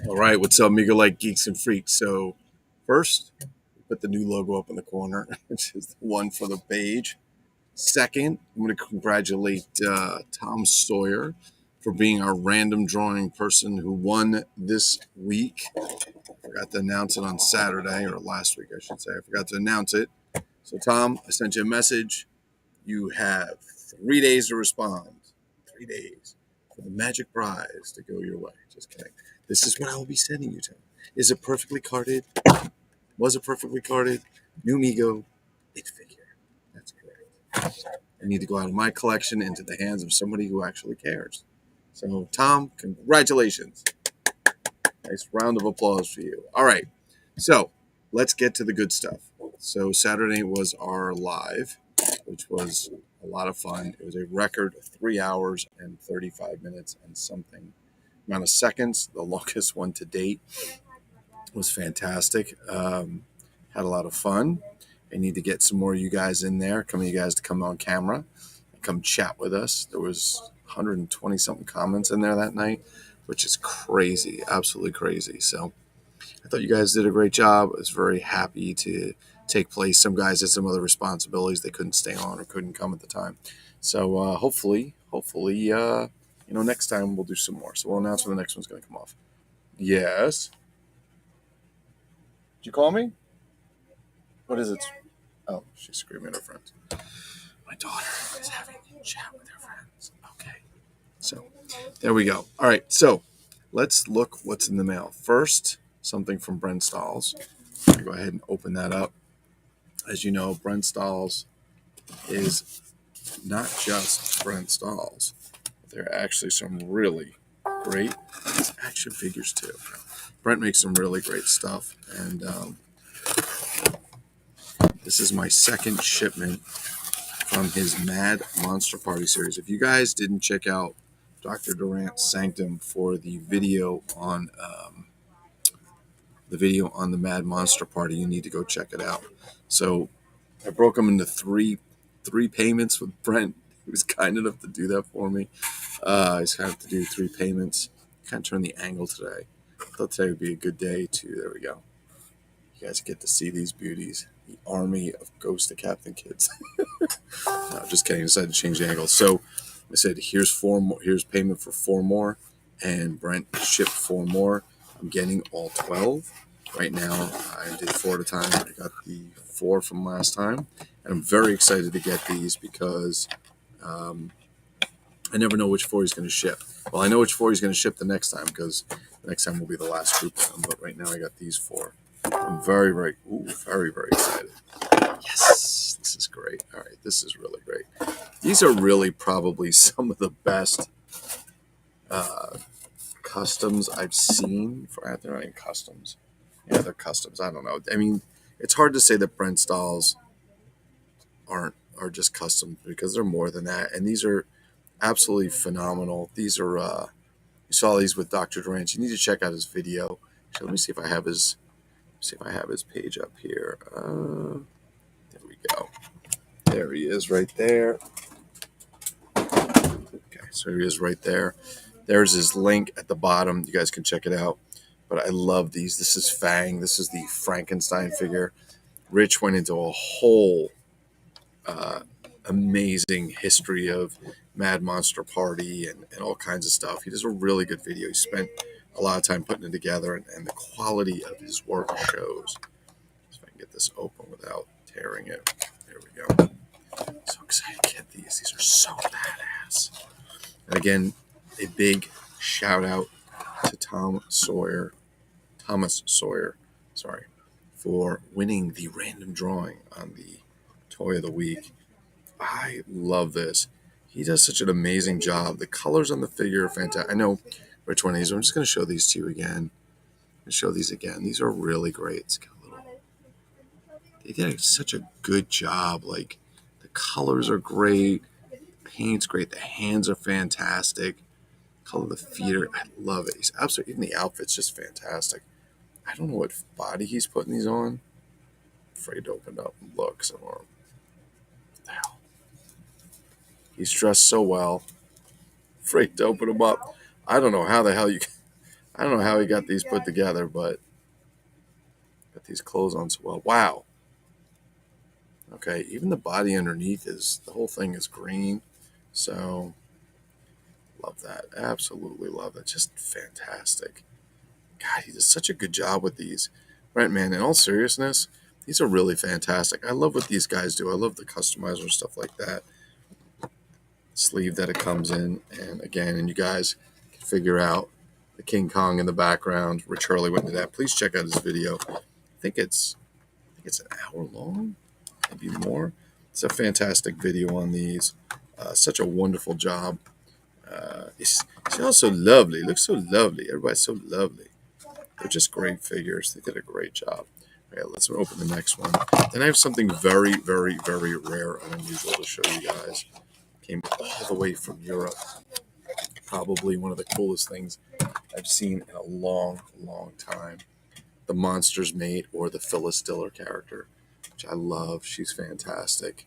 All right, what's up, Amigo like geeks and freaks? So, first, put the new logo up in the corner, which is the one for the page. Second, I'm going to congratulate Tom Sawyer for being our random drawing person who won this week. I forgot to announce it on Saturday, or last week, I should say. I forgot to announce it. So, Tom, I sent you a message. You have 3 days to respond. 3 days for the magic prize to go your way. Just kidding. This is what I will be sending you to. Is it perfectly carded? Was it perfectly carded? New Migo, it figure. That's correct. I need to go out of my collection into the hands of somebody who actually cares. So, Tom, congratulations. Nice round of applause for you. All right. So, let's get to the good stuff. So, Saturday was our live, which was a lot of fun. It was a record 3 hours and 35 minutes and something amount of seconds. The longest one to date was fantastic. Had a lot of fun. I need to get some more of you guys in there. You guys to come on camera and come chat with us. There was 120 something comments in there that night, which is crazy, absolutely crazy. So I thought you guys did a great job. I was very happy to take place. Some guys had some other responsibilities. They couldn't stay on or couldn't come at the time. So hopefully, next time we'll do some more. So we'll announce when the next one's going to come off. Yes. Did you call me? What is it? Oh, she's screaming at her friends. My daughter is having a chat with her friends. Okay. So there we go. All right. So let's look what's in the mail. First, something from Brent Stalls. I'll go ahead and open that up. As you know, Brent Stalls is not just Brent Stalls. There are actually some really great action figures too. Brent makes some really great stuff, and this is my second shipment from his Mad Monster Party series. If you guys didn't check out Dr. Durant's Sanctum for the video on the Mad Monster Party, you need to go check it out. So I broke them into three payments with Brent. He was kind enough to do that for me. He's kind enough to do 3 payments. Kind of turn the angle today. I thought today would be a good day too. There we go. You guys get to see these beauties. The army of Ghost of Captain Kids. No, just kidding. I decided to change the angle. So I said, here's 4 more. Here's payment for 4 more, and Brent shipped 4 more. I'm getting all 12 right now. I did 4 at a time. I got the 4 from last time, and I'm very excited to get these because I never know which 4 he's going to ship. Well, I know which 4 he's going to ship the next time because the next time will be the last group of them. But right now I got these 4. I'm very, very excited. Yes, this is great. All right, this is really great. These are really probably some of the best customs I've seen. They're not customs. Yeah, they're customs. I don't know. I mean, it's hard to say that Brent Stalls are just customs because they're more than that. And these are absolutely phenomenal. These are you saw these with Dr. Durant. You need to check out his video. So let me see if I have his page up here. There we go. There he is right there. Okay, so he is right there. There's his link at the bottom. You guys can check it out. But I love these. This is Fang. This is the Frankenstein figure. Rich went into a whole amazing history of Mad Monster Party and all kinds of stuff. He does a really good video. He spent a lot of time putting it together, and the quality of his work shows. So I can get this open without tearing it. There we go. So excited to get these. These are so badass. And again, a big shout out to Thomas Sawyer, for winning the random drawing on the Toy of the Week. I love this. He does such an amazing job. The colors on the figure are fantastic. I know which one of these. I'm just going to show these to you again. Show these again. These are really great. It's got they did such a good job. Like, the colors are great. The paint's great. The hands are fantastic. Color of the feet I love it. He's absolutely, even the outfit's just fantastic. I don't know what body he's putting these on. I'm afraid to open up and look somewhere. What the hell? He's dressed so well. Afraid to open him up. I don't know how the hell I don't know how he got these put together, but got these clothes on so well. Wow. Okay, even the body underneath the whole thing is green. So, love that. Absolutely love it. Just fantastic. God, he does such a good job with these. Right, man, in all seriousness, these are really fantastic. I love what these guys do. I love the customizer and stuff like that. Sleeve that it comes in. And again, and you guys can figure out the King Kong in the background. Rich Hurley went into that. Please check out his video. I think it's an hour long, maybe more. It's a fantastic video on these. Such a wonderful job. It's also lovely. Looks so lovely. Everybody's so lovely. They're just great figures. They did a great job. All right, let's open the next one. Then I have something very, very, very rare and unusual to show you guys. Came all the way from Europe. Probably one of the coolest things I've seen in a long, long time. The Monsters Mate, or the Phyllis Diller character, which I love. She's fantastic.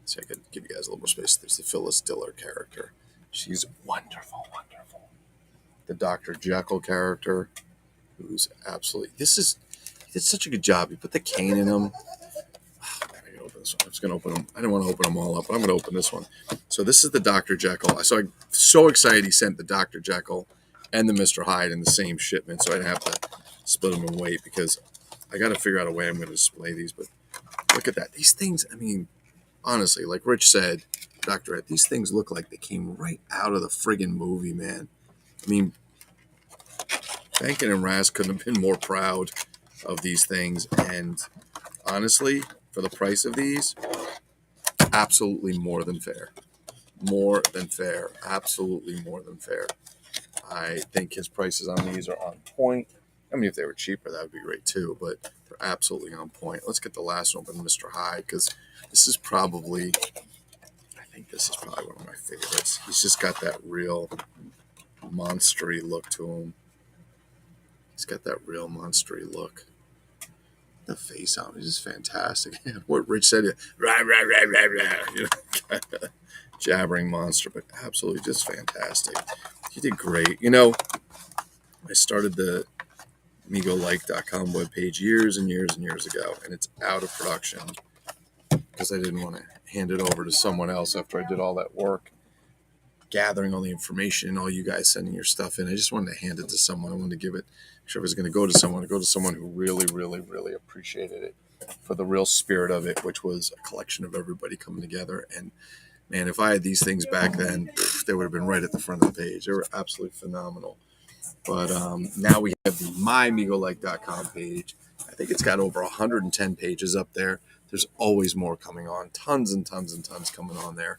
So I could give you guys a little more space. There's the Phyllis Diller character. She's wonderful, wonderful. The Dr. Jekyll character, who's absolutely... He did such a good job. He put the cane in him. I'm going to open this one. I'm just going to open them. I don't want to open them all up, but I'm going to open this one. So this is the Dr. Jekyll. I'm so excited he sent the Dr. Jekyll and the Mr. Hyde in the same shipment, so I didn't have to split them in weight, because I got to figure out a way I'm going to display these. But look at that. These things, I mean, honestly, like Rich said, Dr. Ed, these things look like they came right out of the friggin' movie, man. I mean, Bankin and Raz couldn't have been more proud of these things. And honestly, for the price of these, absolutely more than fair. More than fair. Absolutely more than fair. I think his prices on these are on point. I mean, if they were cheaper, that would be great too, but they're absolutely on point. Let's get the last one with Mr. Hyde, because this is probably, I think this is probably one of my favorites. He's just got that real monstery look to him. He's got that real monstery look. The face on him is just fantastic. What Rich said, rah, rah, rah, rah, rah, you know, jabbering monster, but absolutely just fantastic. He did great. You know, I started the MegoLike.com webpage years and years and years ago, and it's out of production because I didn't want to hand it over to someone else after I did all that work gathering all the information and all you guys sending your stuff in. I just wanted to hand it to someone. I wanted to give it, sure, if it was going to go to someone who really, really, really appreciated it for the real spirit of it, which was a collection of everybody coming together. And man, if I had these things back then, they would have been right at the front of the page. They were absolutely phenomenal. But now we have the mymegolike.com page. I think it's got over 110 pages up there. There's always more coming on. Tons and tons and tons coming on there.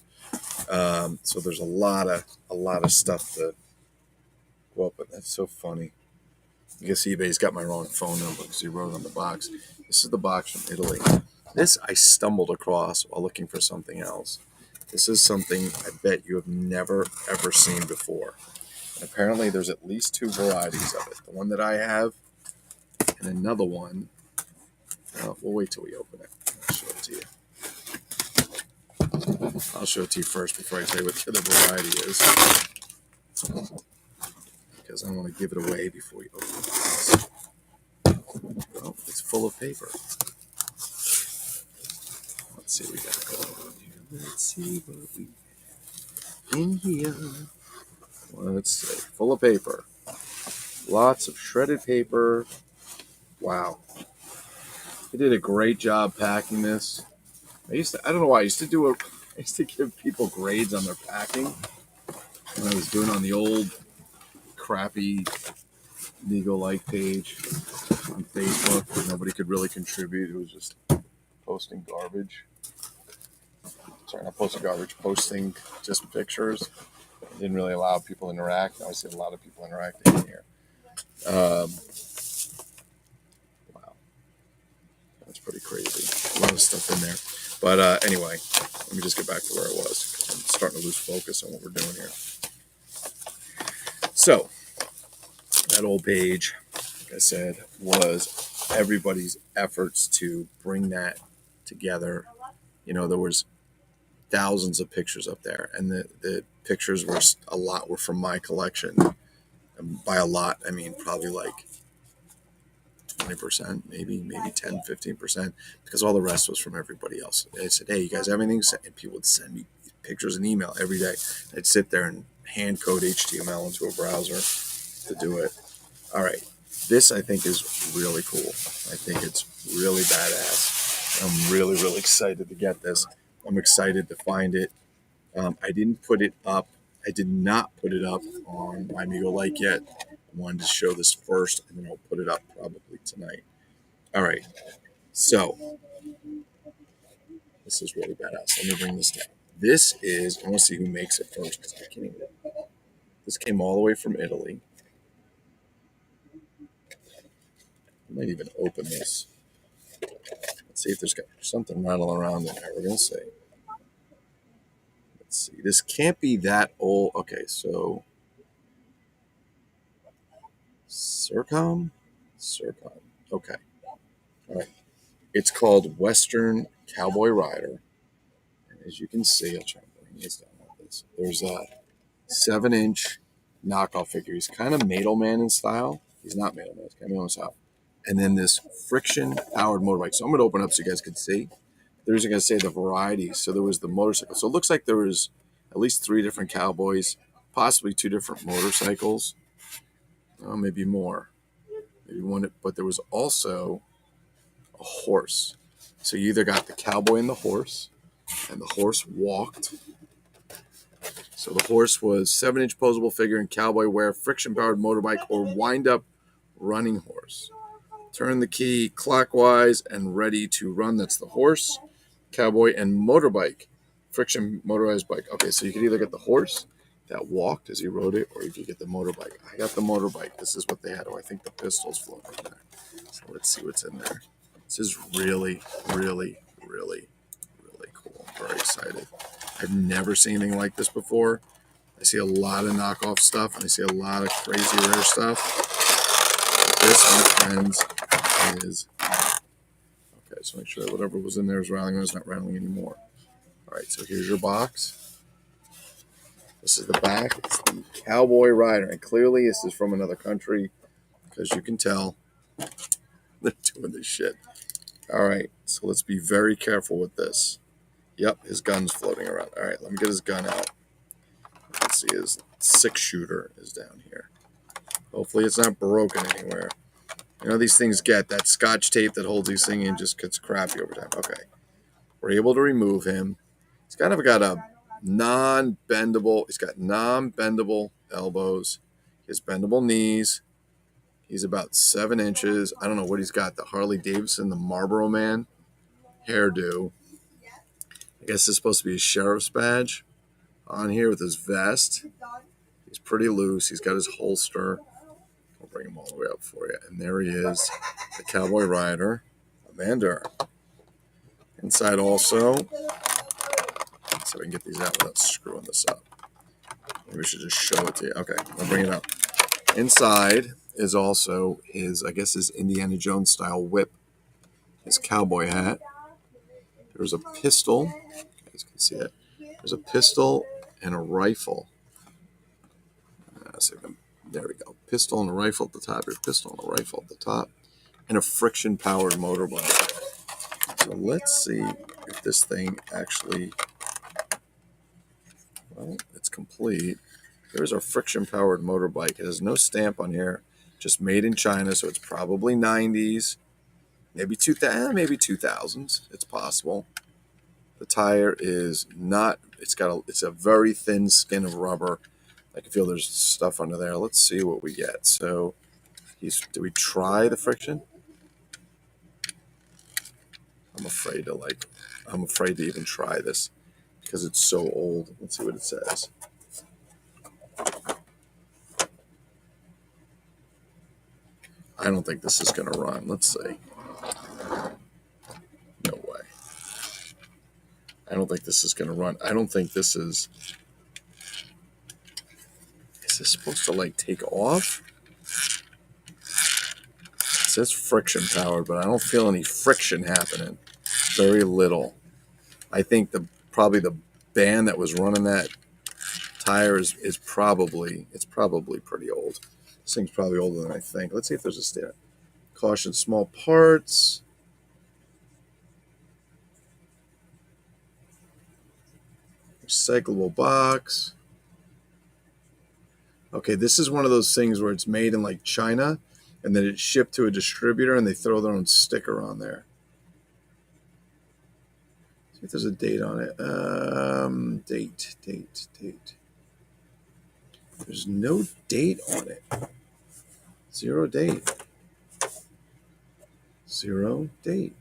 So there's a lot of stuff to go up with. That's so funny. I guess eBay's got my wrong phone number because he wrote it on the box. This is the box from Italy. This I stumbled across while looking for something else. This is something I bet you have never, ever seen before. And apparently there's at least 2 varieties of it. The one that I have and another one. We'll wait till we open it. I'll show it to you. I'll show it to you first before I tell you what the other variety is. Because I don't want to give it away before we open it. Well, it's full of paper. Let's see what we got going on here. Let's see what we have in here. Let's see. Full of paper. Lots of shredded paper. Wow. He did a great job packing this. I don't know why, I used to give people grades on their packing when I was doing on the old crappy Nego Like page on Facebook where nobody could really contribute. It was just posting garbage. Sorry, not posting garbage, posting just pictures. It didn't really allow people to interact. Now I see a lot of people interacting in here. Wow. That's pretty crazy. A lot of stuff in there. But anyway, let me just get back to where I was. I'm starting to lose focus on what we're doing here. So, that old page, like I said, was everybody's efforts to bring that together. You know, there was thousands of pictures up there, and the pictures were a lot were from my collection. And by a lot, I mean probably like 20%, maybe 10, 15%, because all the rest was from everybody else. I said, hey, you guys have anything? And people would send me pictures and email every day. I'd sit there and hand code HTML into a browser to do it. All right. This, I think, is really cool. I think it's really badass. I'm really, really excited to get this. I'm excited to find it. I didn't put it up. I did not put it up on My Amigo Like yet. I wanted to show this first, and then I'll put it up probably tonight. All right. So this is really badass. Let me bring this down. This is, I want to see who makes it first. I can't even, this came all the way from Italy. I might even open this. Let's see if there's got something rattling around in there. We're going to see. Let's see. This can't be that old. Okay, so Circom? Circom. Okay. All right. It's called Western Cowboy Rider. And as you can see, I'll try to bring this down like this. There's a 7-inch knockoff figure. He's kind of Mailman in style. He's not Mailman. He's kind of Mailman style. And then this friction-powered motorbike. So I'm going to open up so you guys can see. There's going to say the variety. So there was the motorcycle. So it looks like there was at least 3 different cowboys, possibly 2 different motorcycles. Oh, maybe more. Maybe one. But there was also a horse. So you either got the cowboy and the horse walked. So the horse was 7-inch posable figure in cowboy wear, friction-powered motorbike, or wind-up running horse. Turn the key clockwise and ready to run. That's the horse, cowboy, and motorbike. Friction motorized bike. Okay, so you could either get the horse that walked as he rode it, or you could get the motorbike. I got the motorbike. This is what they had. Oh, I think the pistol's floating in there. So let's see what's in there. This is really, really, really, really cool. I'm very excited. I've never seen anything like this before. I see a lot of knockoff stuff, and I see a lot of crazy rare stuff. This, my friends, is... Okay, so make sure whatever was in there is rattling. It's not rattling anymore. All right, so here's your box. This is the back. It's the Cowboy Rider, and clearly this is from another country because you can tell they're doing this shit. All right, so let's be very careful with this. Yep, his gun's floating around. All right, let me get his gun out. Let's see, his 6-shooter is down here. Hopefully it's not broken anywhere. You know, these things get that Scotch tape that holds these things in just gets crappy over time. Okay, we're able to remove him. He's kind of got a non-bendable, he's got non-bendable elbows. He has bendable knees. He's about 7 inches. I don't know what he's got. The Harley Davidson, the Marlboro Man hairdo. I guess it's supposed to be a sheriff's badge on here with his vest. He's pretty loose. He's got his holster. I'll bring him all the way up for you. And there he is, the Cowboy Rider, Amanda. Inside also, let's see if I can get these out without screwing this up. Maybe we should just show it to you. Okay, I'll bring it up. Inside is also his, I guess, his Indiana Jones style whip, his cowboy hat. There's a pistol. You guys can see it. There's a pistol and a rifle. There we go. Pistol and a rifle at the top. Your pistol and a rifle at the top. And a friction-powered motorbike. So let's see if this thing actually... Well, it's complete. There's our friction-powered motorbike. It has no stamp on here. Just made in China, so it's probably 90s. Maybe 2000s. It's possible. The tire is not... It's a very thin skin of rubber. I can feel there's stuff under there. Let's see what we get. So, do we try the friction? I'm afraid to even try this because it's so old. Let's see what it says. I don't think this is going to run. Let's see. No way. I don't think this is going to run. I don't think this is... Is this supposed to, like, take off? It says friction powered, but I don't feel any friction happening. Very little. I think probably the band that was running that tire is probably pretty old. This thing's probably older than I think. Let's see if there's a stamp. Caution, small parts. Recyclable box. Okay, this is one of those things where it's made in like China and then it's shipped to a distributor and they throw their own sticker on there. See if there's a date on it. Date. There's no date on it. 0 date. 0 date.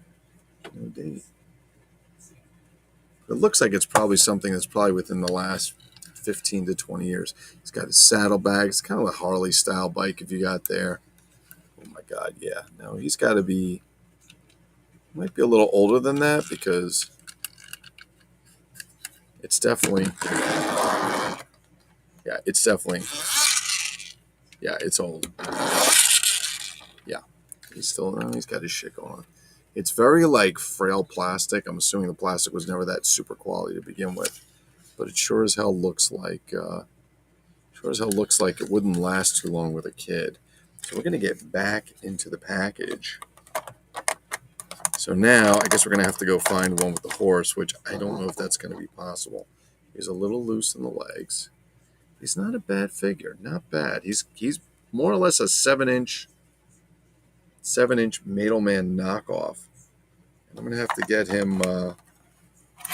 No date. It looks like it's probably something that's probably within the last 15 to 20 years. He's got his saddlebag. It's kind of a Harley style bike if you got there. Oh my God, yeah. No, he's got to be, might be a little older than that because it's definitely, yeah, it's old. Yeah, he's still, no, he's got his shit going on. It's very like frail plastic. I'm assuming the plastic was never that super quality to begin with, but it sure as hell looks like it wouldn't last too long with a kid. So we're gonna get back into the package. So now I guess we're gonna have to go find one with the horse, which I don't know if that's gonna be possible. He's a little loose in the legs. He's not a bad figure, not bad. He's more or less a 7-inch Madelman knockoff. And I'm gonna have to get him. I'm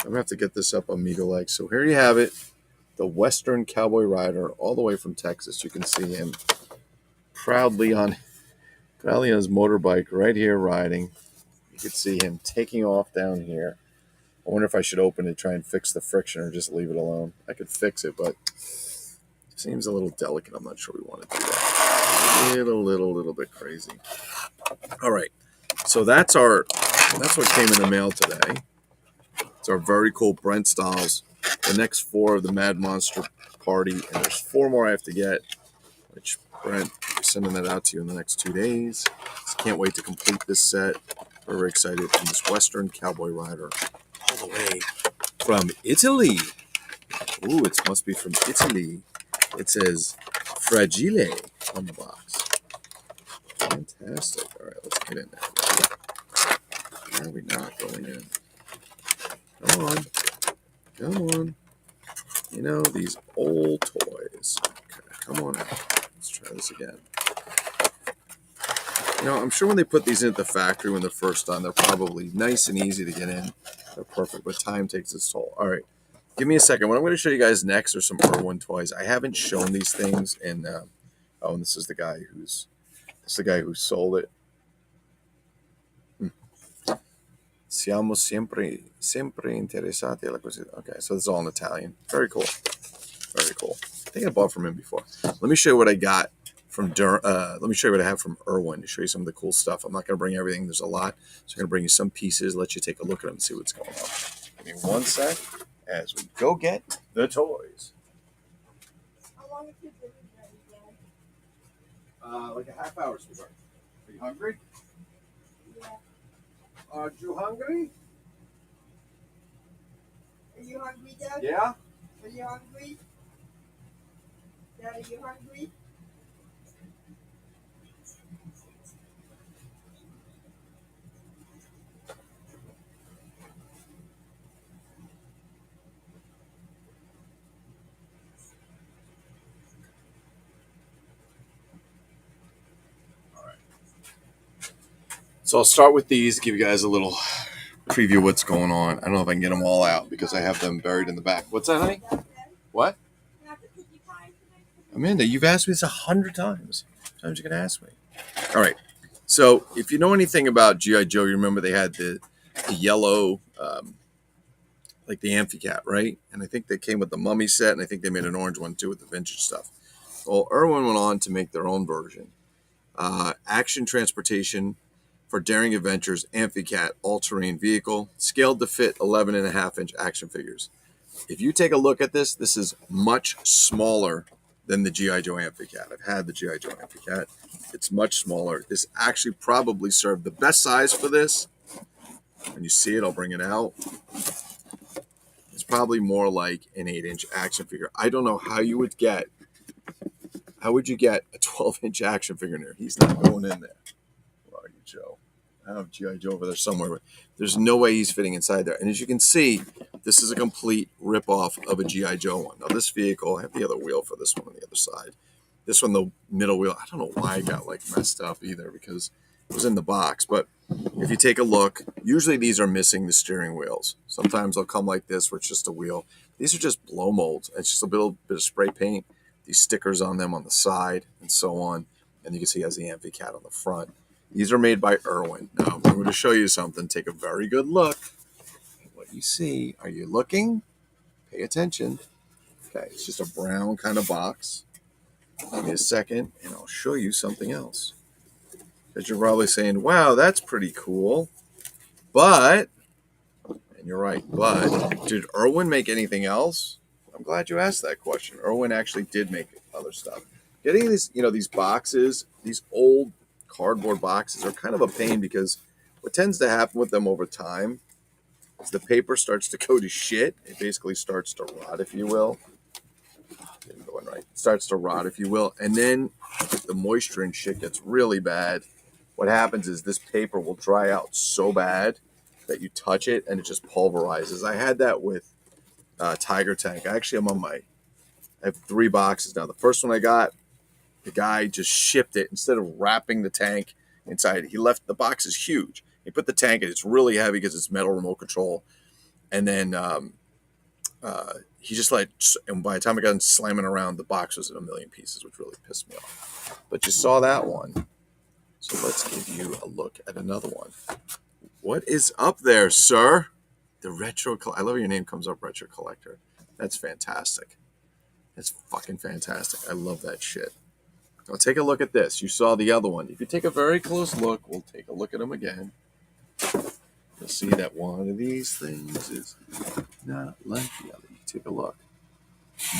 gonna have to get this up on Mega Legs. So here you have it, the Western Cowboy Rider, all the way from Texas. You can see him proudly on his motorbike right here riding. You can see him taking off down here. I wonder if I should open it, try and fix the friction, or just leave it alone. I could fix it, but it seems a little delicate. I'm not sure we want to do that. A little bit crazy. All right, so that's what came in the mail today. It's our very cool Brent Styles. The next 4 of the Mad Monster Party, and there's 4 more I have to get, which Brent, we're sending that out to you in the next 2 days. Just can't wait to complete this set. Very excited. And this Western Cowboy Rider, all the way from Italy. Ooh, it must be from Italy. It says Fragile on the box. Fantastic. All right, let's get in there. Why are we not going in? Come on. You know, these old toys. Okay, come on out. Let's try this again. You know, I'm sure when they put these in at the factory when they're first done, they're probably nice and easy to get in. They're perfect, but time takes its toll. All right. Give me a second. What I'm going to show you guys next are some Irwin Toys. I haven't shown these things in... and this is the guy who sold it. Siamo sempre interessati alla cosa. Okay, so this is all in Italian. Very cool. Very cool. I think I bought from him before. Let me show you what I got from let me show you what I have from Irwin to show you some of the cool stuff. I'm not going to bring everything. There's a lot. So I'm going to bring you some pieces, let you take a look at them and see what's going on. Give me one sec as we go get the toys. How long have you been ready, like a half hour, sweetheart. Are you hungry? Yeah. Are you hungry? Are you hungry, Dad? Yeah. Are you hungry? Dad, are you hungry? All right. So I'll start with these, give you guys a little preview of what's going on. I don't know if I can get them all out because I have them buried in the back. What's that, honey? What? Amanda, you've asked me this 100 times. How many times you can ask me? All right. So if you know anything about G.I. Joe, you remember they had the yellow, like the Amphicat, right? And I think they came with the Mummy set, and I think they made an orange one too with the vintage stuff. Well, Irwin went on to make their own version. Action transportation for daring adventures, Amphicat, all-terrain vehicle, scaled to fit 11.5-inch action figures. If you take a look at this, this is much smaller than the G.I. Joe Amphicat. I've had the G.I. Joe Amphicat. It's much smaller. This actually probably served the best size for this. When you see it, I'll bring it out. It's probably more like an 8-inch action figure. I don't know how you would get How would you get a 12-inch action figure in there? He's not going in there. Where are you, Joe? I have G.I. Joe over there somewhere. There's no way he's fitting inside there. And as you can see, this is a complete rip-off of a G.I. Joe one. Now, this vehicle, I have the other wheel for this one on the other side. This one, the middle wheel, I don't know why I got like messed up either because it was in the box. But if you take a look, usually these are missing the steering wheels. Sometimes they'll come like this where it's just a wheel. These are just blow molds. It's just a bit of spray paint, these stickers on them on the side, and so on. And you can see it has the Amphicat on the front. These are made by Irwin. Now, I'm going to show you something. Take a very good look at what you see. Are you looking? Pay attention. Okay, it's just a brown kind of box. Give me a second, and I'll show you something else. Because you're probably saying, wow, that's pretty cool. But, and you're right, but did Irwin make anything else? I'm glad you asked that question. Irwin actually did make other stuff. Getting these, these boxes, these old cardboard boxes are kind of a pain because what tends to happen with them over time is the paper starts to go to shit. It basically starts to rot, if you will. Didn't go in right. It starts to rot, if you will. And then if the moisture and shit gets really bad, what happens is this paper will dry out so bad that you touch it and it just pulverizes. I had that with Tiger Tank. I have 3 boxes now. The first one I got, the guy just shipped it. Instead of wrapping the tank inside, he left the box is huge. He put the tank in. It's really heavy because it's metal remote control. And then he just and by the time I got slamming around, the box was in a million pieces, which really pissed me off. But you saw that one. So let's give you a look at another one. What is up there, sir? The Retro I love your name comes up, Retro Collector. That's fantastic. That's fucking fantastic. I love that shit. Now take a look at this. You saw the other one. If you take a very close look, we'll take a look at them again. You'll see that one of these things is not like the other. You take a look.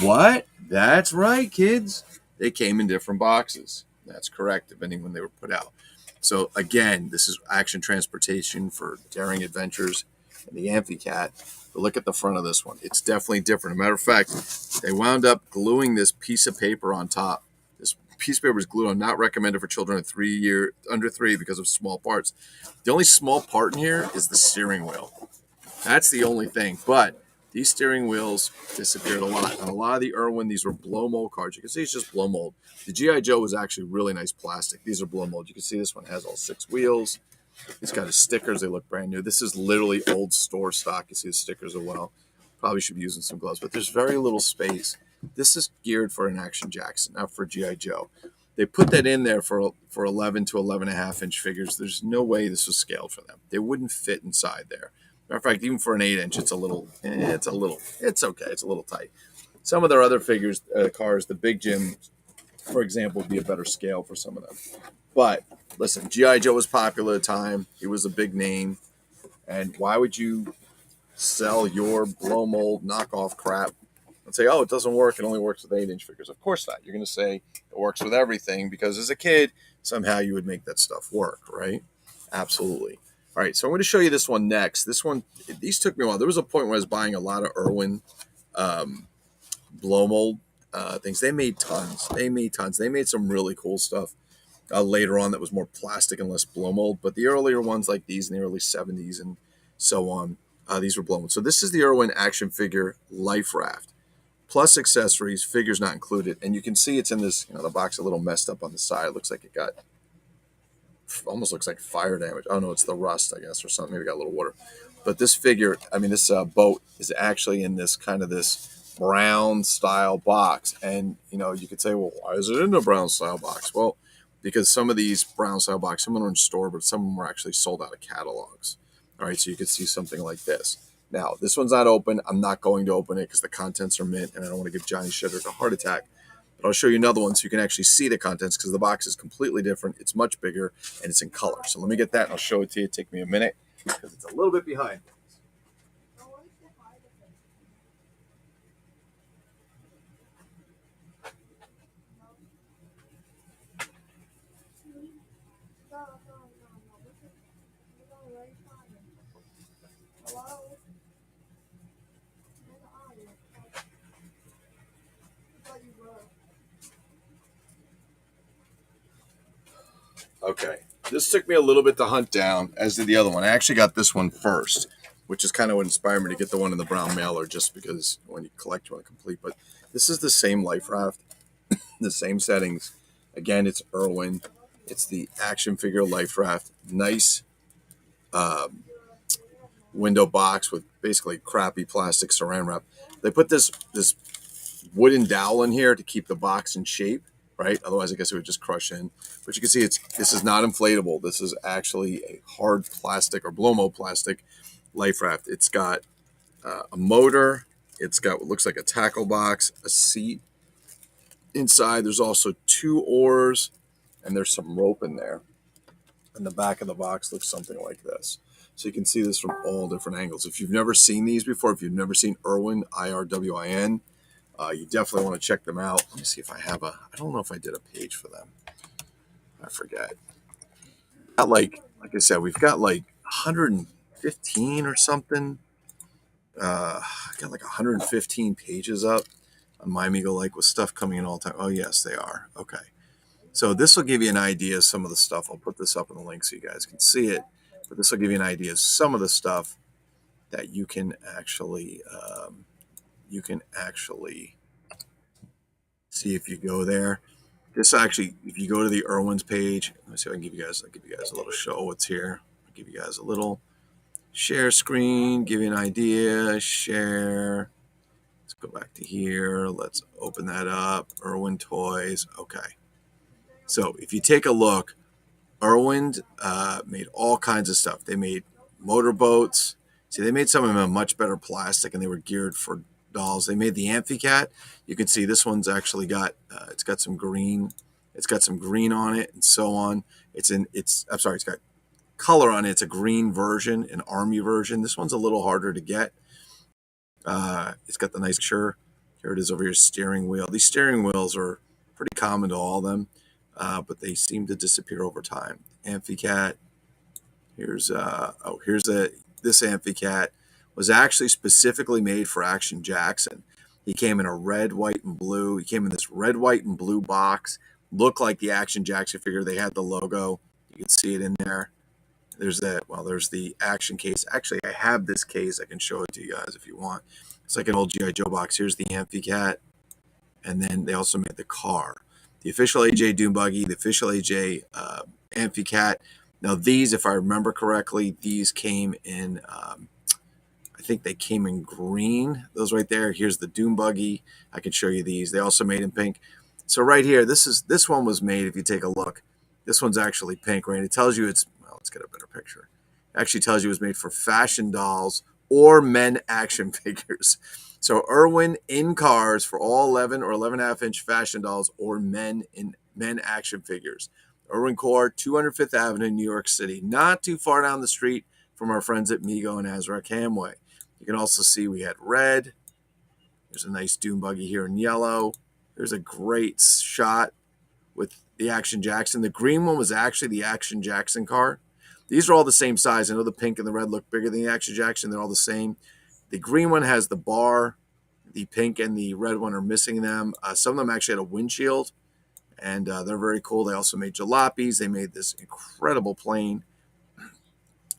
What? That's right, kids. They came in different boxes. That's correct, depending when they were put out. So again, this is action transportation for daring adventures and the Amphicat. But look at the front of this one. It's definitely different. As a matter of fact, they wound up gluing this piece of paper on top. This piece of paper is glued on, not recommended for children under 3 because of small parts. The only small part in here is the steering wheel. That's the only thing. But these steering wheels disappeared a lot. And a lot of the Irwin, these were blow mold cards. You can see it's just blow mold. The G.I. Joe was actually really nice plastic. These are blow mold. You can see this one has all 6 wheels. It's got his stickers. They look brand new. This is literally old store stock. You see the stickers as well. Probably should be using some gloves, but there's very little space. This is geared for an Action Jackson, not for G.I. Joe. They put that in there for 11 to 11.5-inch figures. There's no way this was scaled for them. They wouldn't fit inside there. Matter of fact, even for an 8-inch, it's okay. It's a little tight. Some of their other figures, cars, the Big Jim, for example, would be a better scale for some of them. But listen, G.I. Joe was popular at the time. He was a big name. And why would you sell your blow mold knockoff crap and say, oh, it doesn't work. It only works with 8-inch figures? Of course not. You're going to say it works with everything because as a kid, somehow you would make that stuff work, right? Absolutely. All right, so I'm going to show you this one next. This one, these took me a while. There was a point where I was buying a lot of Irwin blow mold things. They made tons. They made some really cool stuff later on that was more plastic and less blow mold. But the earlier ones like these in the early 70s and so on, these were blow mold. So this is the Irwin action figure Life Raft. Plus accessories, figures not included. And you can see it's in this, the box a little messed up on the side. It looks like it got almost looks like fire damage. Oh no, it's the rust, I guess, or something. Maybe got a little water. But this figure, this boat is actually in this brown style box. And, you could say, well, why is it in a brown style box? Well, because some of these brown style boxes, some of them are in store, but some of them were actually sold out of catalogs. All right, so you could see something like this. Now, this one's not open. I'm not going to open it because the contents are mint, and I don't want to give Johnny Shitters a heart attack. But I'll show you another one so you can actually see the contents because the box is completely different. It's much bigger, and it's in color. So let me get that, and I'll show it to you. Take me a minute because it's a little bit behind. Okay. This took me a little bit to hunt down, as did the other one. I actually got this one first, which is kind of what inspired me to get the one in the brown mailer, just because when you collect, you want to complete. But this is the same life raft, the same settings. Again, it's Irwin. It's the action figure life raft. Nice window box with basically crappy plastic saran wrap. They put this wooden dowel in here to keep the box in shape, right? Otherwise, I guess it would just crush in. But you can see this is not inflatable. This is actually a hard plastic or blow mold plastic life raft. It's got a motor. It's got what looks like a tackle box, a seat inside. There's also 2 oars, and there's some rope in there. And the back of the box looks something like this. So you can see this from all different angles. If you've never seen these before, if you've never seen Irwin, IRWIN, you definitely want to check them out. Let me see if I have I don't know if I did a page for them. I forget. Got like I said, we've got like 115 or something. Got like 115 pages up on My Amigo Like with stuff coming in all the time. Oh, yes, they are. Okay. So this will give you an idea of some of the stuff. I'll put this up in the link so you guys can see it. But this will give you an idea of some of the stuff that you can actually see if you go there. This actually, if you go to the Irwin's page, let me see if I can give you guys a little show what's here. I'll give you guys a little share screen, give you an idea, share. Let's go back to here. Let's open that up. Irwin Toys. Okay. So if you take a look, Irwin made all kinds of stuff. They made motorboats. See, they made some of them in much better plastic, and they were geared for dolls. They made the Amphicat. You can see this one's actually got it's got some green. It's got some green on it, and so on. It's got color on it. It's a green version, an army version. This one's a little harder to get. It's got the nice picture. Here it is over here, steering wheel. These steering wheels are pretty common to all of them, but they seem to disappear over time. Amphicat. Here's this Amphicat was actually specifically made for Action Jackson. He came in a red, white, and blue. He came in this red, white, and blue box. Looked like the Action Jackson figure. They had the logo. You can see it in there. There's the action case. Actually, I have this case. I can show it to you guys if you want. It's like an old G.I. Joe box. Here's the Amphicat. And then they also made the car. The official AJ Dune Buggy, the official AJ Amphicat. Now these, if I remember correctly, these came in, I think they came in green. Those right there. Here's the Dune Buggy. I can show you these. They also made in pink. So right here, this one was made, if you take a look, this one's actually pink, right? It tells you let's get a better picture. It actually tells you it was made for fashion dolls or men action figures. So Irwin in cars for all 11 or 11.5-inch fashion dolls or men action figures. Irwin Core, 205th Avenue, New York City. Not too far down the street from our friends at Mego and Azraq Hamway. You can also see we had red. There's a nice Dune Buggy here in yellow. There's a great shot with the Action Jackson. The green one was actually the Action Jackson car. These are all the same size. I know the pink and the red look bigger than the Action Jackson. They're all the same. The green one has the bar. The pink and the red one are missing them. Some of them actually had a windshield, and they're very cool. They also made jalopies. They made this incredible plane.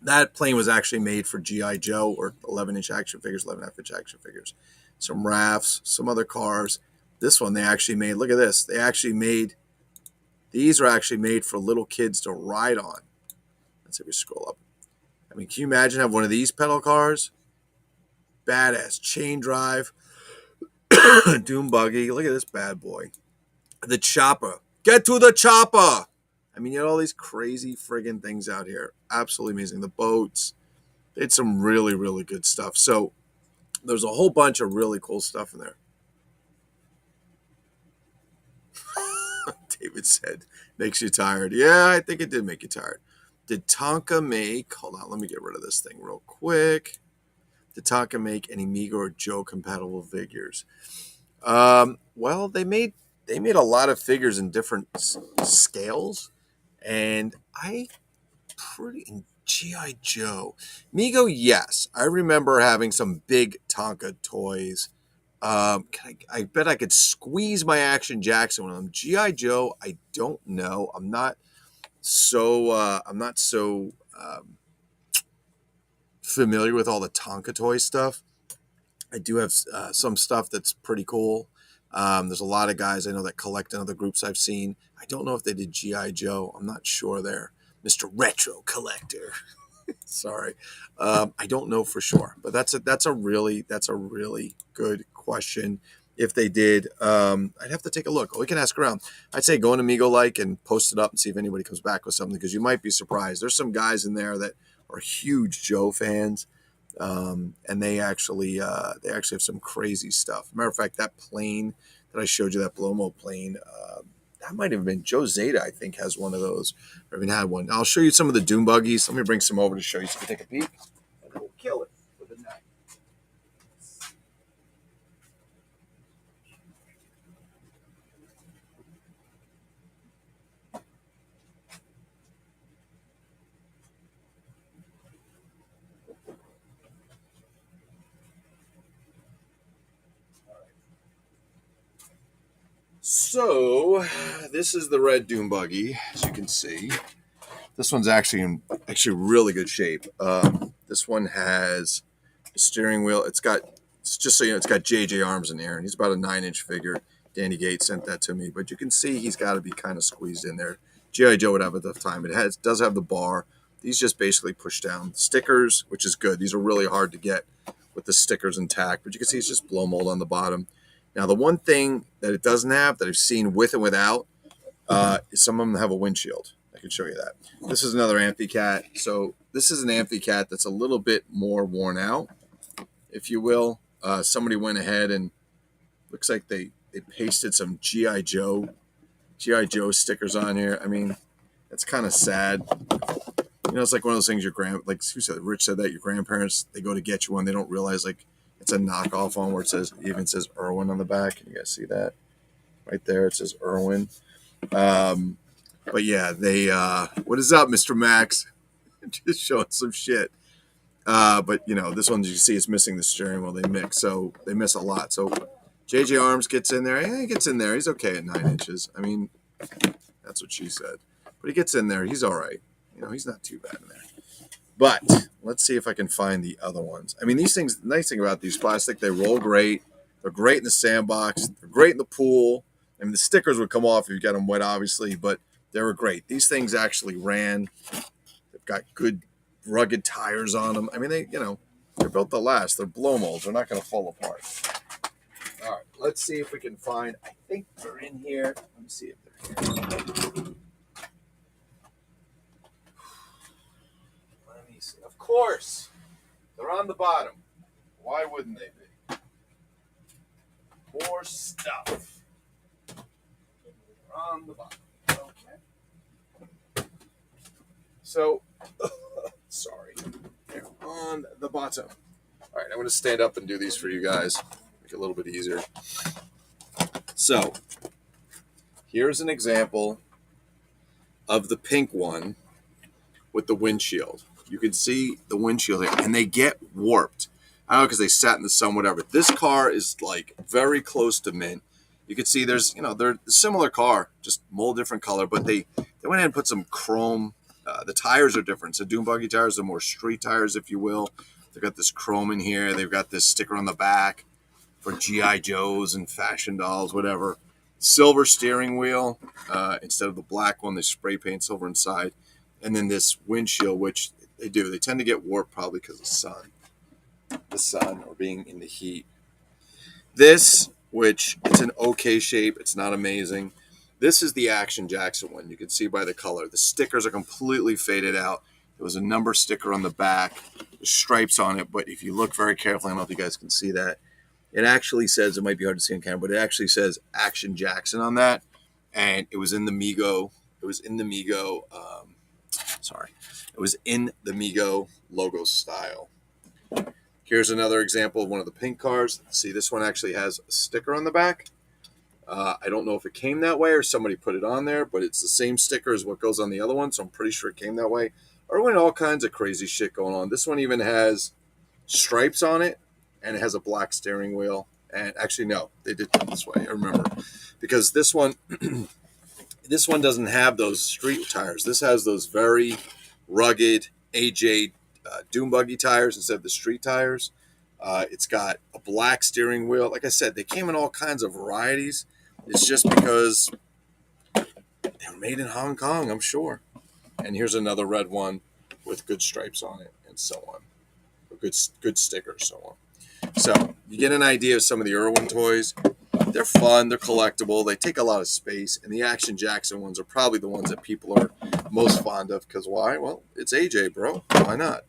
That plane was actually made for G.I. Joe or 11-inch action figures, 11.5-inch action figures. Some Rafts, some other cars. This one they actually made. Look at this. These are actually made for little kids to ride on. Let's see if we scroll up. I mean, can you imagine having one of these pedal cars? Badass chain drive. Dune Buggy. Look at this bad boy. The chopper. Get to the chopper. I mean, you had all these crazy friggin' things out here. Absolutely amazing. The boats. They had some really, really good stuff. So there's a whole bunch of really cool stuff in there. David said, makes you tired. Yeah, I think it did make you tired. Did Tonka make, hold on, let me get rid of this thing real quick. Did Tonka make any Mego or Joe compatible figures? Well, they made a lot of figures in different scales, and in G.I. Joe. Mego, yes. I remember having some big Tonka toys. I bet I could squeeze my Action Jackson with them. G.I. Joe, I don't know. I'm not I'm not so familiar with all the Tonka toy stuff. I do have some stuff that's pretty cool. There's a lot of guys I know that collect in other groups I've seen. I don't know if they did GI Joe. I'm not sure there, Mr. Retro Collector. Sorry, I don't know for sure, but that's a really good question. If they did, I'd have to take a look. We can ask around. I'd say go on Amigo like and post it up and see if anybody comes back with something because you might be surprised. There's some guys in there that are huge Joe fans, and they actually have some crazy stuff. Matter of fact, that plane that I showed you, that Blomo plane, that might have been Joe Zeta. I think has one of those. Or even had one. I'll show you some of the Dune Buggies. Let me bring some over to show you so you can take a peek, and we'll kill it for the night. So this is the red Dune Buggy, as you can see. This one's actually in really good shape. This one has a steering wheel. It's just so you know, it's got JJ arms in there, and he's about a 9-inch figure. Danny Gates sent that to me, but you can see he's got to be kind of squeezed in there. GI Joe would have a tough time. Does have the bar. These just basically push down stickers, which is good. These are really hard to get with the stickers intact, but you can see it's just blow mold on the bottom. Now, the one thing that it doesn't have that I've seen with and without is some of them have a windshield. I can show you that. This is another Amphicat. So this is an Amphicat that's a little bit more worn out, if you will. Somebody went ahead and looks like they pasted some GI Joe stickers on here. I mean, it's kind of sad. You know, it's like one of those things Rich said that your grandparents, they go to get you one, they don't realize like it's a knockoff one where it even says Irwin on the back. Can you guys see that? Right there, it says Irwin. But yeah, what is up, Mr. Max? Just showing some shit. But you know, this one you see is missing the steering wheel. They miss a lot. So JJ Arms gets in there. Yeah, he gets in there. He's okay at 9 inches. I mean, that's what she said. But he gets in there. He's all right. You know, he's not too bad in there. But let's see if I can find the other ones. I mean, these things, the nice thing about these plastic, they roll great. They're great in the sandbox. They're great in the pool. I mean, the stickers would come off if you got them wet, obviously, but they were great. These things actually ran. They've got good rugged tires on them. I mean, they're built to last. They're blow molds. They're not going to fall apart. All right, let's see if we can find. I think they're in here. Let me see if they're here. Let me see. Of course, they're on the bottom. Why wouldn't they be? More stuff. They're on the bottom. Okay. So, sorry. They're on the bottom. All right, I'm going to stand up and do these for you guys. Make it a little bit easier. So, here's an example of the pink one with the windshield. You can see the windshield here, and they get warped. I don't know because they sat in the sun, whatever. This car is like very close to mint. You can see they're a similar car, just mold different color, but they went ahead and put some chrome. The tires are different. So Dune Buggy tires are more street tires, if you will. They've got this chrome in here. They've got this sticker on the back for GI Joes and fashion dolls, whatever. Silver steering wheel instead of the black one. They spray paint silver inside, and then this windshield, which they tend to get warped probably because of the sun or being in the heat. This, which it's an okay shape, it's not amazing. This is the Action Jackson one. You can see by the color. The stickers are completely faded out. There was a number sticker on the back, the stripes on it, but if you look very carefully, I don't know if you guys can see that. It actually says, it might be hard to see on camera, but it actually says Action Jackson on that, and it was in the Mego. It was in the Mego. It was in the Mego logo style. Here's another example of one of the pink cars. See, this one actually has a sticker on the back. I don't know if it came that way or somebody put it on there, but it's the same sticker as what goes on the other one, so I'm pretty sure it came that way. Irwin, all kinds of crazy shit going on. This one even has stripes on it, and it has a black steering wheel. And actually, no, they did come this way. I remember because this one This one doesn't have those street tires. This has those very rugged AJ Dune Buggy tires instead of the street tires. It's got a black steering wheel. Like I said, they came in all kinds of varieties. It's just because they were made in Hong Kong, I'm sure. And here's another red one with good stripes on it and so on. A good stickers, so on. So you get an idea of some of the Irwin toys. They're fun, they're collectible, they take a lot of space, and the Action Jackson ones are probably the ones that people are most fond of. Because why? Well, it's AJ, bro. Why not?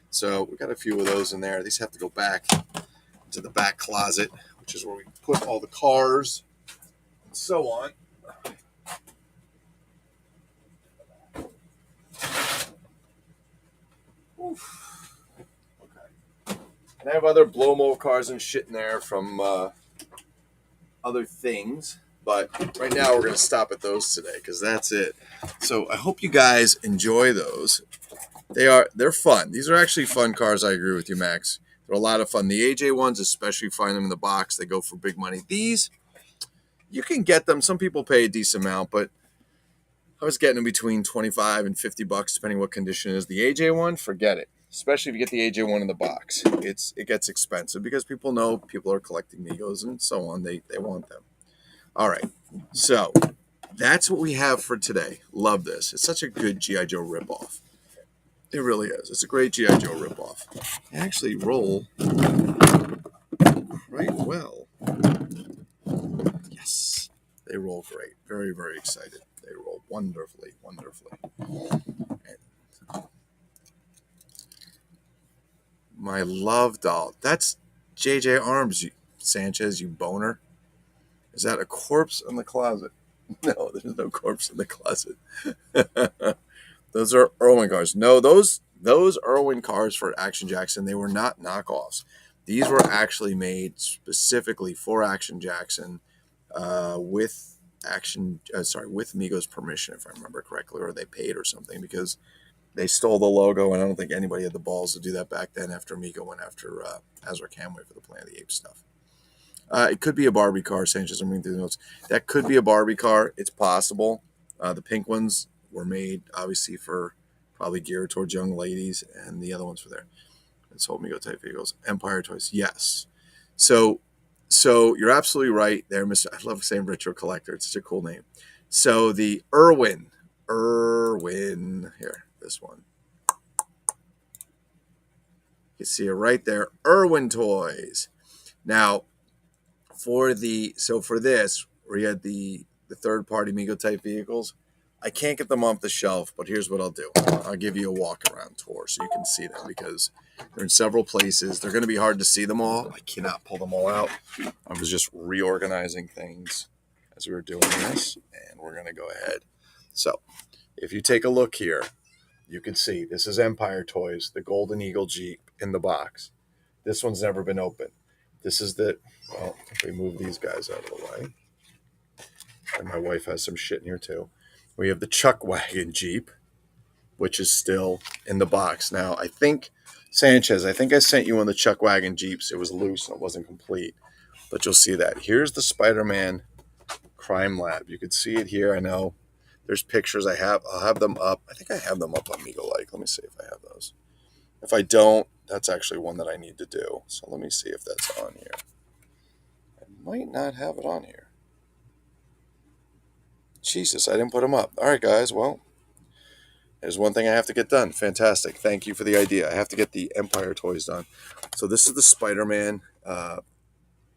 So we got a few of those in there. These have to go back into the back closet, which is where we put all the cars and so on. Oof. Okay. And I have other blow-mo cars and shit in there from other things. But right now we're going to stop at those today because that's it. So I hope you guys enjoy those. They're fun. These are actually fun cars. I agree with you, Max. They're a lot of fun. The AJ ones, especially, find them in the box. They go for big money. These, you can get them. Some people pay a decent amount, but I was getting them between $25 and $50, depending what condition it is. The AJ one, forget it. Especially if you get the AJ one in the box. It gets expensive because people know people are collecting Migos and so on. They want them. All right. So that's what we have for today. Love this. It's such a good G.I. Joe ripoff. It really is. It's a great G.I. Joe ripoff. They actually roll quite well. Yes. They roll great. Very, very excited. They roll wonderfully, wonderfully. And my love doll. That's J.J. Arms, Sanchez, you boner. Is that a corpse in the closet? No, there's no corpse in the closet. Those are Irwin cars. No, those Irwin cars for Action Jackson, they were not knockoffs. These were actually made specifically for Action Jackson with Migos' permission, if I remember correctly, or they paid or something because they stole the logo, and I don't think anybody had the balls to do that back then after Migo went after Azra Camway for the Planet of the Apes stuff. It could be a Barbie car, Sanchez. I'm reading through the notes. That could be a Barbie car. It's possible. The pink ones were made, obviously, for probably geared towards young ladies, and the other ones were there. It's whole Migo type vehicles. Empire Toys, yes. So you're absolutely right there, Mr. I love saying retro collector. It's such a cool name. So the Irwin, here, this one. You can see it right there, Irwin Toys. Now, for this, where you had the third-party Migo type vehicles, I can't get them off the shelf, but here's what I'll do. I'll give you a walk-around tour so you can see them because they're in several places. They're going to be hard to see them all. I cannot pull them all out. I was just reorganizing things as we were doing this, and we're going to go ahead. So if you take a look here, you can see this is Empire Toys, the Golden Eagle Jeep in the box. This one's never been opened. This is if we move these guys out of the way. And my wife has some shit in here too. We have the Chuck Wagon Jeep, which is still in the box. Now, Sanchez, I sent you one of the Chuck Wagon Jeeps. It was loose and it wasn't complete. But you'll see that. Here's the Spider-Man Crime Lab. You can see it here. I know there's pictures I'll have them up. I think I have them up on Migo Like. Let me see if I have those. If I don't, that's actually one that I need to do. So let me see if that's on here. I might not have it on here. Jesus, I didn't put them up. All right, guys. Well, there's one thing I have to get done. Fantastic. Thank you for the idea. I have to get the Empire Toys done. So this is the Spider-Man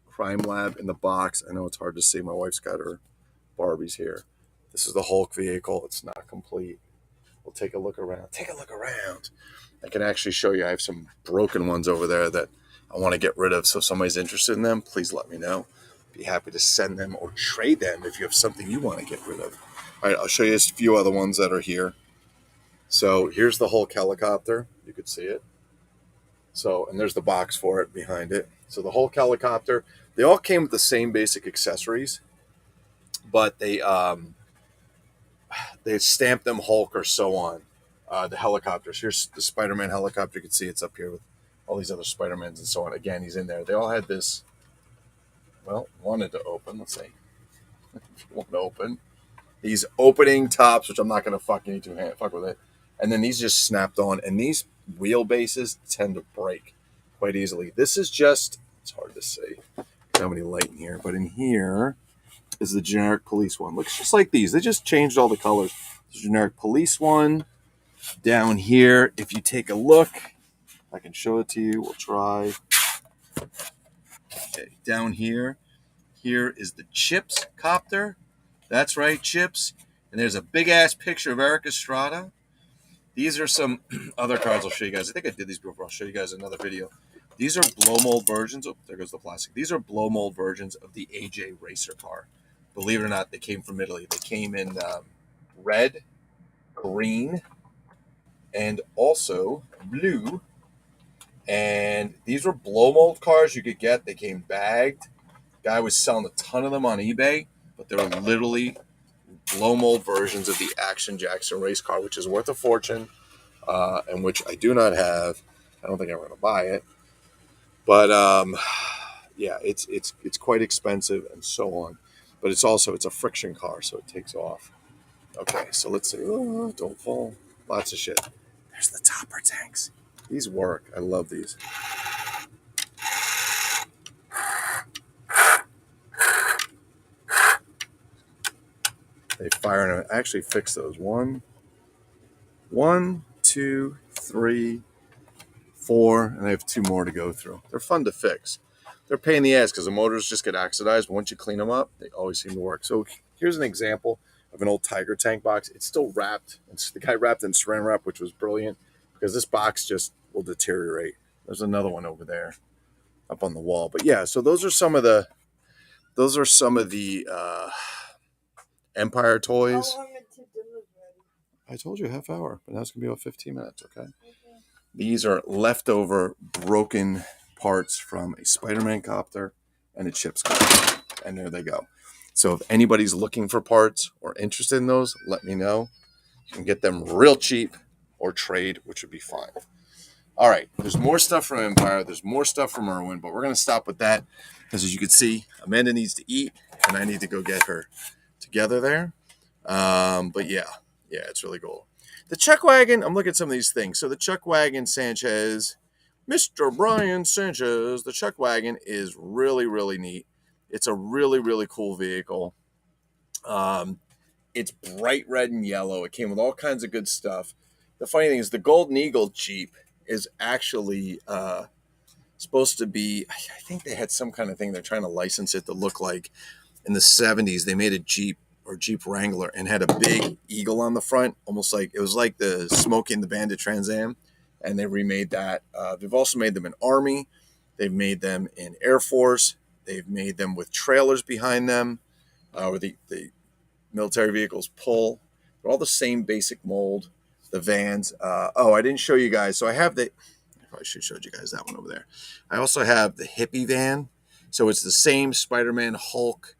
Crime Lab in the box. I know it's hard to see. My wife's got her Barbies here. This is the Hulk vehicle. It's not complete. We'll take a look around. I can actually show you. I have some broken ones over there that I want to get rid of. So if somebody's interested in them, please let me know. Be happy to send them or trade them if you have something you want to get rid of. All right, I'll show you a few other ones that are here. So here's the Hulk helicopter. You could see it. So, and there's the box for it behind it. So the Hulk helicopter, they all came with the same basic accessories, but they stamped them Hulk or so on. The helicopters. Here's the Spider-Man helicopter. You can see it's up here with all these other Spider-Mans and so on. Again, he's in there. They all had this, wanted to open. Let's see. If you want to open. these opening tops, which I'm not going to fucking fuck with it. And then these just snapped on, and these wheelbases tend to break quite easily. This is just, it's hard to see. How many light in here, but in here is the generic police one. Looks just like these. They just changed all the colors. The generic police one. Down here, if you take a look, I can show it to you. We'll try. Okay, down here is the Chips copter. That's right, Chips. And there's a big-ass picture of Eric Estrada. These are some other cars I'll show you guys. I think I did these before. I'll show you guys another video. These are blow mold versions. Oh, there goes the plastic. These are blow mold versions of the AJ Racer car. Believe it or not, they came from Italy. They came in red, green, and also blue. And these were blow mold cars you could get. They came bagged. Guy was selling a ton of them on eBay, but they were literally blow mold versions of the Action Jackson race car, which is worth a fortune, and which I do not have. I don't think I'm going to buy it, but yeah, it's quite expensive and so on. But it's a friction car, so it takes off. Okay, so let's see. Oh, don't fall. Lots of shit. There's the topper tanks. These work. I love these. They fire and I actually fixed those. One, two, three, four, and I have two more to go through. They're fun to fix. They're a pain in the ass because the motors just get oxidized. But once you clean them up, they always seem to work. So here's an example of an old Tiger tank box. It's still wrapped. It's the guy wrapped in saran wrap, which was brilliant because this box just will deteriorate. There's another one over there up on the wall. But yeah, so those are some of the Empire toys. I told you half hour, but now it's gonna be about 15 minutes. Okay. These are leftover broken parts from a Spider-Man copter and a Chips copter, and there they go. So if anybody's looking for parts or interested in those, let me know. You can get them real cheap or trade, which would be fine. All right, there's more stuff from Empire. There's more stuff from Irwin, but we're going to stop with that because, as you can see, Amanda needs to eat, and I need to go get her together there. But yeah, it's really cool. The Chuck Wagon, I'm looking at some of these things. So the Chuck Wagon Sanchez, Mr. Brian Sanchez, the Chuck Wagon is really, really neat. It's a really, really cool vehicle. It's bright red and yellow. It came with all kinds of good stuff. The funny thing is the Golden Eagle Jeep is actually supposed to be, I think they had some kind of thing. They're trying to license it to look like in the 70s. They made a Jeep or Jeep Wrangler and had a big eagle on the front, almost like it was like the Smokey and the Bandit Trans Am, and they remade that. They've also made them in Army. They've made them in Air Force. They've made them with trailers behind them, where the military vehicles pull. They're all the same basic mold. The vans. I didn't show you guys. So I have I probably should have showed you guys that one over there. I also have the hippie van. So it's the same Spider-Man, Hulk.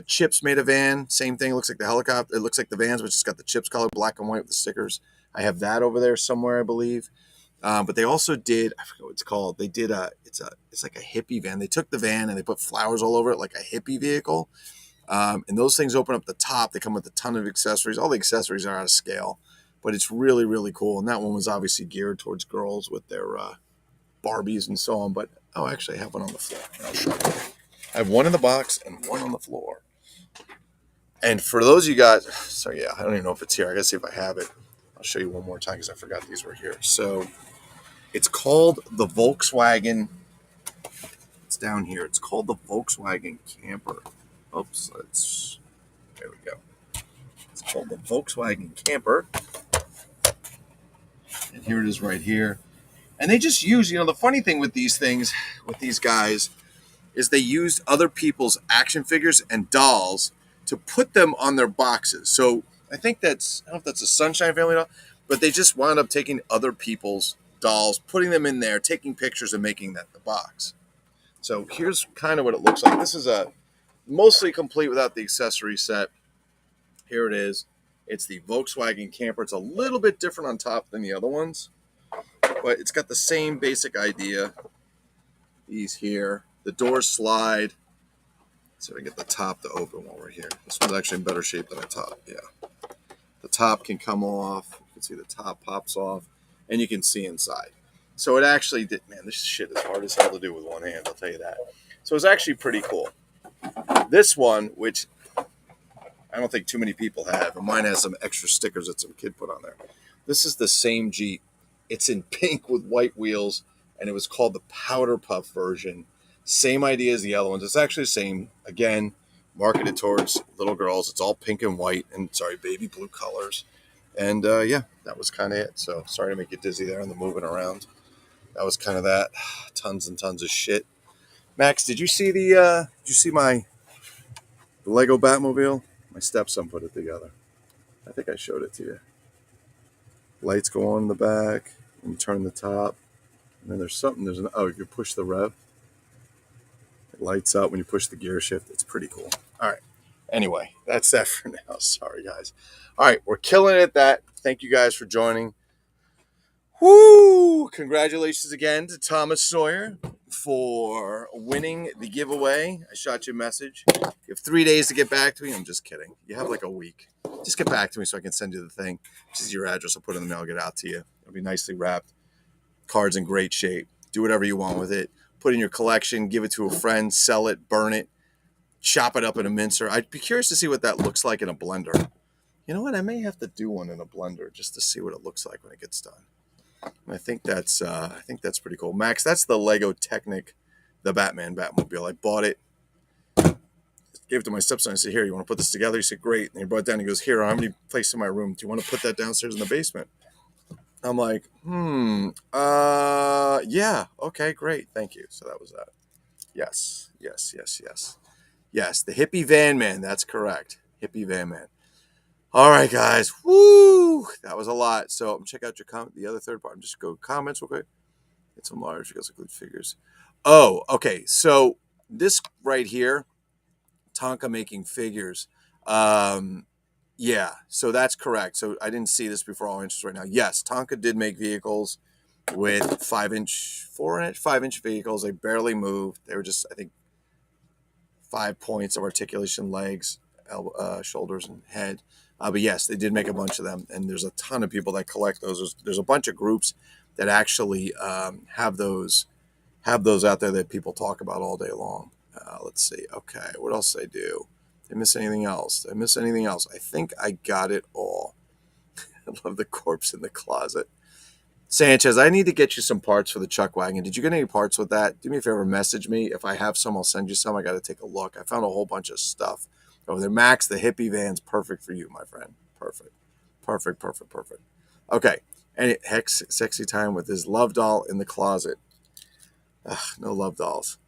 Chips made a van. Same thing. It looks like the helicopter. It looks like the vans, but it's just got the Chips color, black and white with the stickers. I have that over there somewhere, I believe. But they also did, I forget what it's called. They did it's like a hippie van. They took the van and they put flowers all over it like a hippie vehicle. And those things open up the top. They come with a ton of accessories. All the accessories are out of scale, but it's really, really cool. And that one was obviously geared towards girls with their Barbies and so on. But actually, I have one on the floor. I'll show you. I have one in the box and one on the floor. And for those of you guys, so yeah, I don't even know if it's here. I gotta see if I have it. I'll show you one more time because I forgot these were here. So it's called the Volkswagen. It's down here. It's called the Volkswagen Camper. Oops, there we go. It's called the Volkswagen Camper. And here it is right here. And they just use, the funny thing with these things, with these guys, is they used other people's action figures and dolls to put them on their boxes. So I think I don't know if that's a Sunshine Family doll, but they just wound up taking other people's dolls, putting them in there, taking pictures and making that the box. So here's kind of what it looks like. This is a mostly complete without the accessory set. Here it is. It's the Volkswagen Camper. It's a little bit different on top than the other ones, but it's got the same basic idea. These here. The doors slide. So we get the top to open while we're here. This one's actually in better shape than the top. Yeah. The top can come off. You can see the top pops off, and you can see inside. So it actually did. Man, this shit is hard as hell to do with one hand. I'll tell you that. So it's actually pretty cool. This one, which I don't think too many people have, and mine has some extra stickers that some kid put on there. This is the same Jeep. It's in pink with white wheels, and it was called the Powder Puff version. Same idea as the other ones. It's actually the same. Again, marketed towards little girls. It's all pink and white, and baby blue colors. And yeah, that was kind of it. So sorry to make you dizzy there on the moving around. That was kind of that. Tons and tons of shit. Max, did you see my Lego Batmobile? My stepson put it together. I think I showed it to you. Lights go on in the back, and you turn the top, and then if you push the rev, it lights up when you push the gear shift. It's pretty cool. All right. Anyway, that's that for now. Sorry, guys. All right, we're killing it at that. Thank you guys for joining. Woo! Congratulations again to Thomas Sawyer for winning the giveaway. I shot you a message. You have 3 days to get back to me. I'm just kidding. You have like a week. Just get back to me so I can send you the thing. This is your address. I'll put it in the mail, get it out to you. It'll be nicely wrapped. Card's in great shape. Do whatever you want with it. Put it in your collection. Give it to a friend. Sell it. Burn it. Chop it up in a mincer. I'd be curious to see what that looks like in a blender. You know what? I may have to do one in a blender just to see what it looks like when it gets done. I think that's pretty cool. Max, that's the Lego Technic, the Batmobile. I bought it, gave it to my stepson. I said, "Here, you want to put this together?" He said, "Great." And he brought it down. He goes, "Here, how many places in my room? Do you want to put that downstairs in the basement?" I'm like, yeah, okay, great, thank you. So that was that. Yes. Yes, the hippie van man. That's correct. Hippie van man. All right, guys. Woo! That was a lot. So check out your comment. The other third part. Just go comments real quick. Get some large. You guys include figures. Oh, okay. So this right here, Tonka making figures. Yeah. So that's correct. So I didn't see this before. All inches right now. Yes, Tonka did make vehicles with 5-inch vehicles. They barely moved. They were just, I think, 5 points of articulation, legs, shoulders, and head. But yes, they did make a bunch of them, and there's a ton of people that collect those. There's a bunch of groups that actually have those out there that people talk about all day long. Let's see. Okay, what else did I do? Did I miss anything else? I think I got it all. I love the corpse in the closet. Sanchez, I need to get you some parts for the chuck wagon. Did you get any parts with that? Do me a favor, message me. If I have some, I'll send you some. I got to take a look. I found a whole bunch of stuff over there. Max, the hippie van's perfect for you, my friend. Perfect. Okay. And Hex sexy time with his love doll in the closet. Ugh, no love dolls.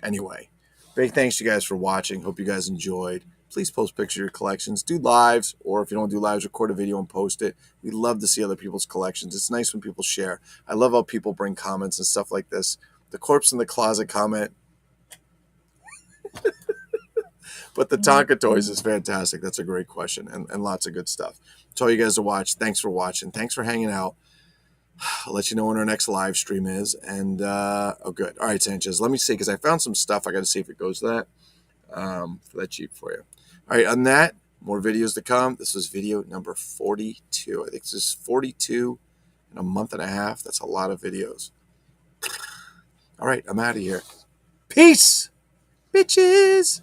Anyway, big thanks to you guys for watching. Hope you guys enjoyed. Please post pictures of your collections. Do lives, or if you don't do lives, record a video and post it. We love to see other people's collections. It's nice when people share. I love how people bring comments and stuff like this. The corpse in the closet comment. But the Tonka toys is fantastic. That's a great question, and lots of good stuff. To all you guys to watch, thanks for watching. Thanks for hanging out. I'll let you know when our next live stream is. And, oh, good. All right, Sanchez, let me see, because I found some stuff. I got to see if it goes to that. For that Jeep for you. All right, on that, more videos to come. This was video number 42. I think this is 42 in a month and a half. That's a lot of videos. All right, I'm out of here. Peace, bitches.